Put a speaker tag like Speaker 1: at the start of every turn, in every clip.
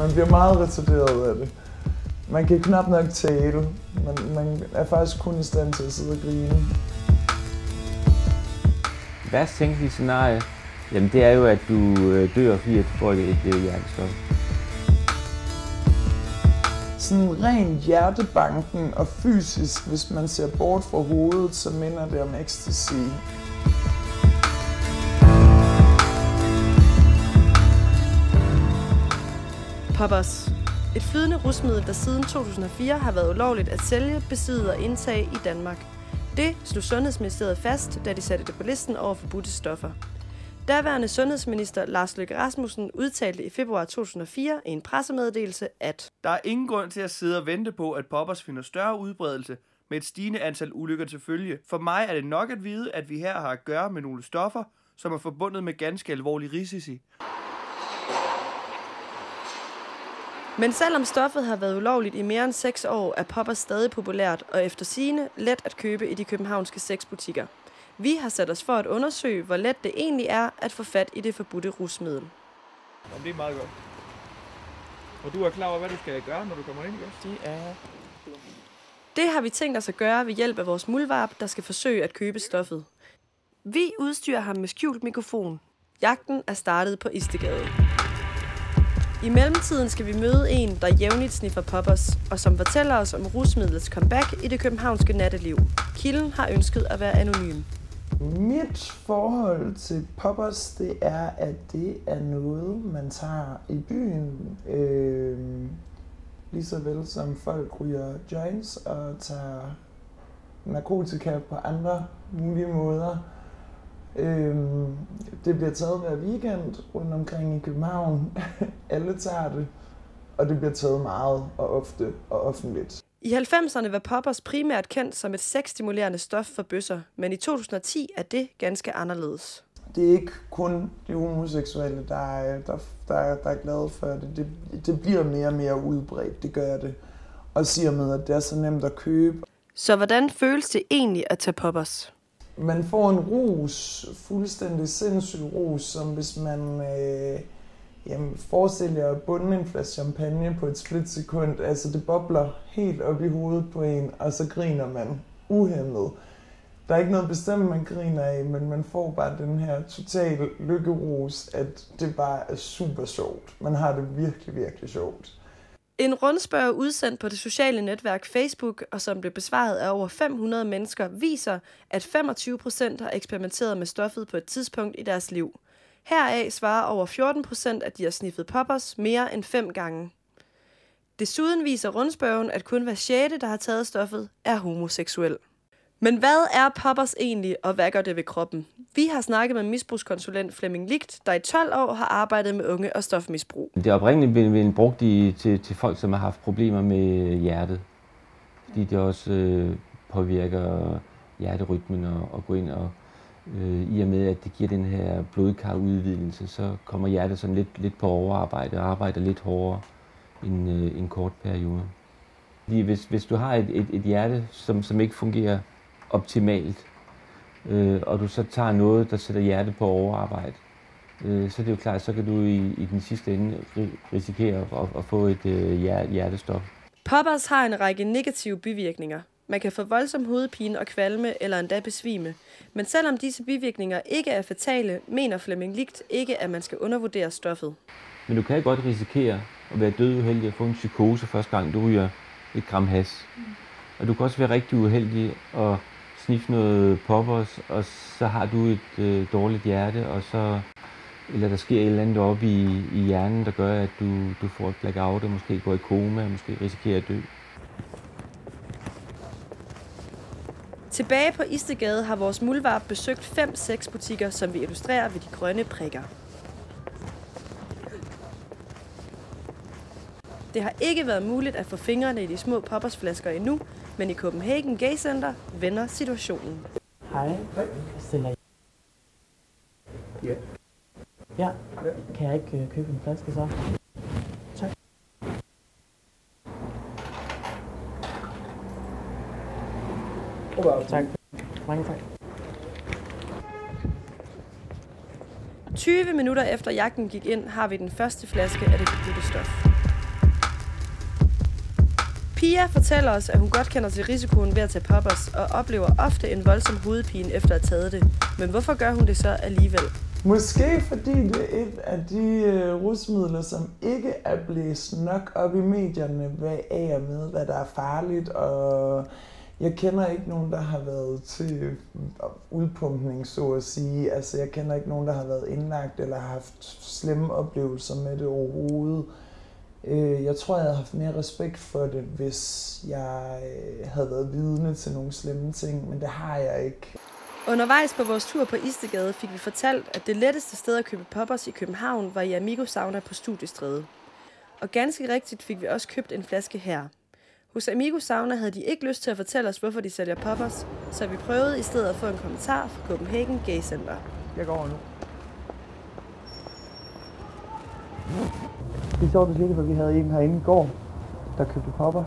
Speaker 1: Man bliver meget retarderet af det. Man kan knap nok tale. Man er faktisk kun i stand til at sidde og grine.
Speaker 2: Værst tænkelige scenarie, jamen det er jo, at du dør, fordi du får et hjertestop.
Speaker 1: Sådan rent hjertebanken og fysisk, hvis man ser bort fra hovedet, så minder det om ecstasy.
Speaker 3: Poppers. Et flydende rusmiddel, der siden 2004 har været ulovligt at sælge, besidde og indtage i Danmark. Det slog Sundhedsministeriet fast, da de satte det på listen over forbudte stoffer. Daværende sundhedsminister Lars Løkke Rasmussen udtalte i februar 2004 i en pressemeddelelse, at
Speaker 4: der er ingen grund til at sidde og vente på, at poppers finder større udbredelse med et stigende antal ulykker til følge. For mig er det nok at vide, at vi her har at gøre med nogle stoffer, som er forbundet med ganske alvorlige risici.
Speaker 3: Men selvom stoffet har været ulovligt i mere end 6 år, er poppers stadig populært og efter sigende let at købe i de københavnske sexbutikker. Vi har sat os for at undersøge, hvor let det egentlig er at få fat i det forbudte rusmiddel.
Speaker 4: Jamen, det er meget godt. Og du er klar over, hvad du skal gøre, når du kommer ind, ikke?
Speaker 3: Det er... Det har vi tænkt os at gøre ved hjælp af vores muldvarp, der skal forsøge at købe stoffet. Vi udstyrer ham med skjult mikrofon. Jagten er startet på Istedgade. I mellemtiden skal vi møde en, der jævnligt sniffer poppers, og som fortæller os om rusmidlets comeback i det københavnske natteliv. Kilden har ønsket at være anonym.
Speaker 1: Mit forhold til poppers, det er, at det er noget, man tager i byen. Lige så vel som folk ryger joints og tager narkotika på andre mulige måder. Det bliver taget hver weekend rundt omkring i København. Alle tager det, og det bliver taget meget og ofte og offentligt.
Speaker 3: I 90'erne var poppers primært kendt som et sexstimulerende stof for bøsser, men i 2010 er det ganske anderledes.
Speaker 1: Det er ikke kun de homoseksuelle, der er glade for det. Det bliver mere og mere udbredt, det gør det. Og siger med, at det er så nemt at købe.
Speaker 3: Så hvordan føles det egentlig at tage poppers?
Speaker 1: Man får en rus, fuldstændig sindssyg rus, som hvis man forestiller at bunde en flaske champagne på et splitsekund. Altså det bobler helt op i hovedet på en, og så griner man uhæmmet. Der er ikke noget bestemt, man griner af, men man får bare den her totale lykkerus, at det bare er super sjovt. Man har det virkelig, virkelig sjovt.
Speaker 3: En rundspørge udsendt på det sociale netværk Facebook, og som blev besvaret af over 500 mennesker, viser, at 25% har eksperimenteret med stoffet på et tidspunkt i deres liv. Heraf svarer over 14%, at de har sniffet poppers mere end 5 gange. Desuden viser rundspørgen, at kun hver 6., der har taget stoffet, er homoseksuel. Men hvad er poppers egentlig, og hvad gør det ved kroppen? Vi har snakket med misbrugskonsulent Flemming Ligt, der i 12 år har arbejdet med unge og stofmisbrug.
Speaker 2: Det er oprindeligt blevet brugt til folk, som har haft problemer med hjertet. Fordi det også påvirker hjerterytmen og går ind og i og med, at det giver den her blodkarudvidelse, så kommer hjertet sådan lidt på overarbejde og arbejder lidt hårdere end en kort periode. Fordi hvis du har et hjerte, som ikke fungerer optimalt, og du så tager noget, der sætter hjertet på overarbejde, så er det jo klart, så kan du i den sidste ende risikere at få et hjertestop.
Speaker 3: Poppers har en række negative bivirkninger. Man kan få voldsom hovedpine og kvalme eller endda besvime. Men selvom disse bivirkninger ikke er fatale, mener Flemming Ligt ikke, at man skal undervurdere stoffet.
Speaker 2: Men du kan godt risikere at være døduheldig og få en psykose første gang, du ryger et gram hash. Og du kan også være rigtig uheldig og sniffe noget poppers, og så har du et dårligt hjerte, og så, eller der sker et eller andet oppe i hjernen, der gør, at du får et blackout, og måske går i koma, og måske risikerer at dø.
Speaker 3: Tilbage på Istedgade har vores muldvarp besøgt 5 sexbutikker, som vi illustrerer ved de grønne prikker. Det har ikke været muligt at få fingrene i de små poppersflasker endnu, men i Copenhagen Gay Center vender situationen.
Speaker 5: Hej. Stiller
Speaker 4: Ja.
Speaker 5: Ja. Kan jeg ikke købe en flaske så? Tak. Tak. Mange tak.
Speaker 3: 20 minutter efter jagten gik ind, har vi den første flaske af det forbudte stof. Pia fortæller os, at hun godt kender til risikoen ved at tage poppers, og oplever ofte en voldsom hovedpine efter at have taget det. Men hvorfor gør hun det så alligevel?
Speaker 1: Måske fordi det er et af de rusmidler, som ikke er blæst nok op i medierne af og med, hvad der er farligt. Og jeg kender ikke nogen, der har været til udpumpning, så at sige. Altså, jeg kender ikke nogen, der har været indlagt eller har haft slemme oplevelser med det overhovedet. Jeg tror, jeg havde haft mere respekt for det, hvis jeg havde været vidne til nogle slemme ting, men det har jeg ikke.
Speaker 3: Undervejs på vores tur på Istedgade fik vi fortalt, at det letteste sted at købe poppers i København var i Amigo Sauna på Studiestræde. Og ganske rigtigt fik vi også købt en flaske her. Hos Amigo Sauna havde de ikke lyst til at fortælle os, hvorfor de sælger poppers, så vi prøvede i stedet at få en kommentar fra Copenhagen Gay Center.
Speaker 4: Jeg går over nu.
Speaker 6: Det er sjovt, du siger det, for vi havde en herinde i går, der købte poppers.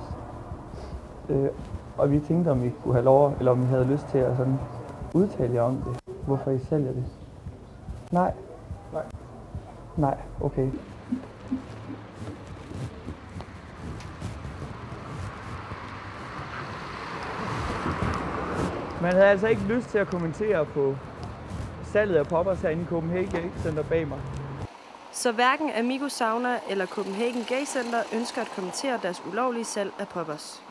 Speaker 6: Og vi tænkte, om vi kunne have lov, eller om vi havde lyst til at sådan udtale jer om det. Hvorfor I sælger det? Nej. Nej, okay. Man havde altså ikke lyst til at kommentere på salget af poppers herinde i Copenhagen Gay Center bag mig.
Speaker 3: Så hverken Amigo Sauna eller Copenhagen Gay Center ønsker at kommentere deres ulovlige salg af poppers.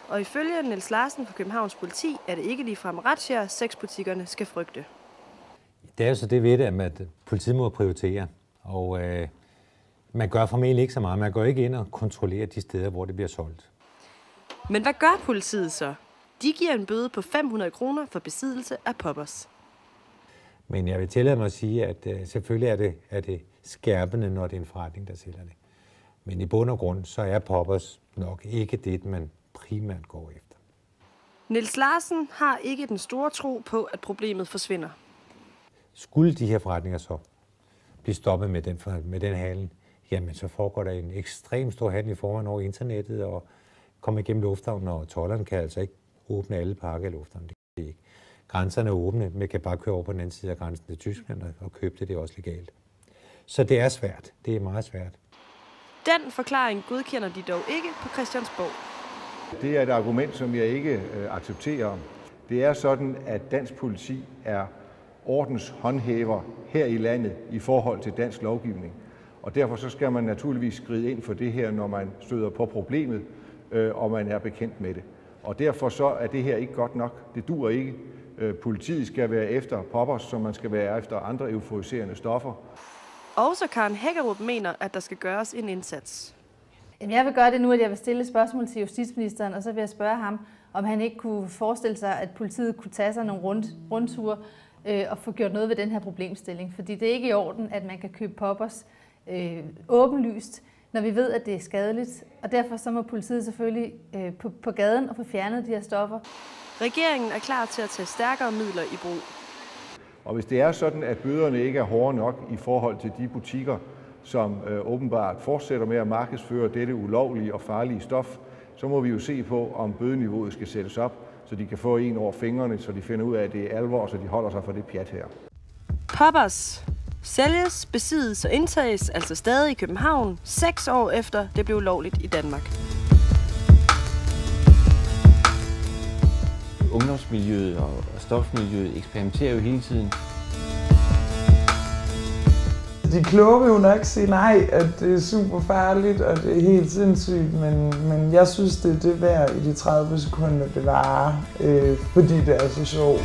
Speaker 3: Og ifølge Niels Larsen fra Københavns Politi er det ikke ligefrem razziaer, sexbutikkerne skal frygte.
Speaker 7: Det er jo så det ved det, at politiet må prioritere, og man gør formentlig ikke så meget. Man går ikke ind og kontrollerer de steder, hvor det bliver solgt.
Speaker 3: Men hvad gør politiet så? De giver en bøde på 500 kroner for besiddelse af poppers.
Speaker 7: Men jeg vil tillade mig at sige, at selvfølgelig er det skærpende, når det er en forretning, der sælger det. Men i bund og grund, så er poppers nok ikke det, man primært går efter.
Speaker 3: Niels Larsen har ikke den store tro på, at problemet forsvinder.
Speaker 7: Skulle de her forretninger så blive stoppet med den handel, jamen så foregår der en ekstremt stor handel i forvejen over internettet og kommer igennem lufthavnen, og tolderne kan altså ikke åbne alle pakker i lufthavnen. Det kan ikke. Grænserne er åbne, men kan bare køre over på den anden side af grænsen til Tyskland og købe det. Det er også legalt. Så det er svært. Det er meget svært.
Speaker 3: Den forklaring godkender de dog ikke på Christiansborg.
Speaker 8: Det er et argument, som jeg ikke accepterer. Det er sådan, at dansk politi er ordenshåndhæver her i landet i forhold til dansk lovgivning. Og derfor så skal man naturligvis skride ind for det her, når man støder på problemet, og man er bekendt med det. Og derfor så er det her ikke godt nok. Det duer ikke. Politiet skal være efter poppers, som man skal være efter andre euforiserende stoffer.
Speaker 3: Også Karen Hækkerup mener, at der skal gøres en indsats.
Speaker 9: Jeg vil gøre det nu, at jeg vil stille et spørgsmål til justitsministeren, og så vil jeg spørge ham, om han ikke kunne forestille sig, at politiet kunne tage sig nogle rundture og få gjort noget ved den her problemstilling. Fordi det er ikke i orden, at man kan købe poppers åbenlyst, når vi ved, at det er skadeligt. Og derfor så må politiet selvfølgelig på gaden og få fjernet de her stoffer.
Speaker 3: Regeringen er klar til at tage stærkere midler i brug.
Speaker 8: Og hvis det er sådan, at bøderne ikke er hårde nok i forhold til de butikker, som åbenbart fortsætter med at markedsføre dette ulovlige og farlige stof, så må vi jo se på, om bødeniveauet skal sættes op, så de kan få en over fingrene, så de finder ud af, at det er alvor, så de holder sig fra det pjat her.
Speaker 3: Poppers sælges, besiddes og indtages altså stadig i København 6 år efter det blev ulovligt i Danmark.
Speaker 2: Ungdomsmiljøet og stofmiljøet eksperimenterer jo hele tiden.
Speaker 1: De kloge vil jo nok sige nej, at det er super farligt, og det er helt sindssygt, men jeg synes, det er det værd i de 30 sekunder, det varer, fordi det er så sjovt.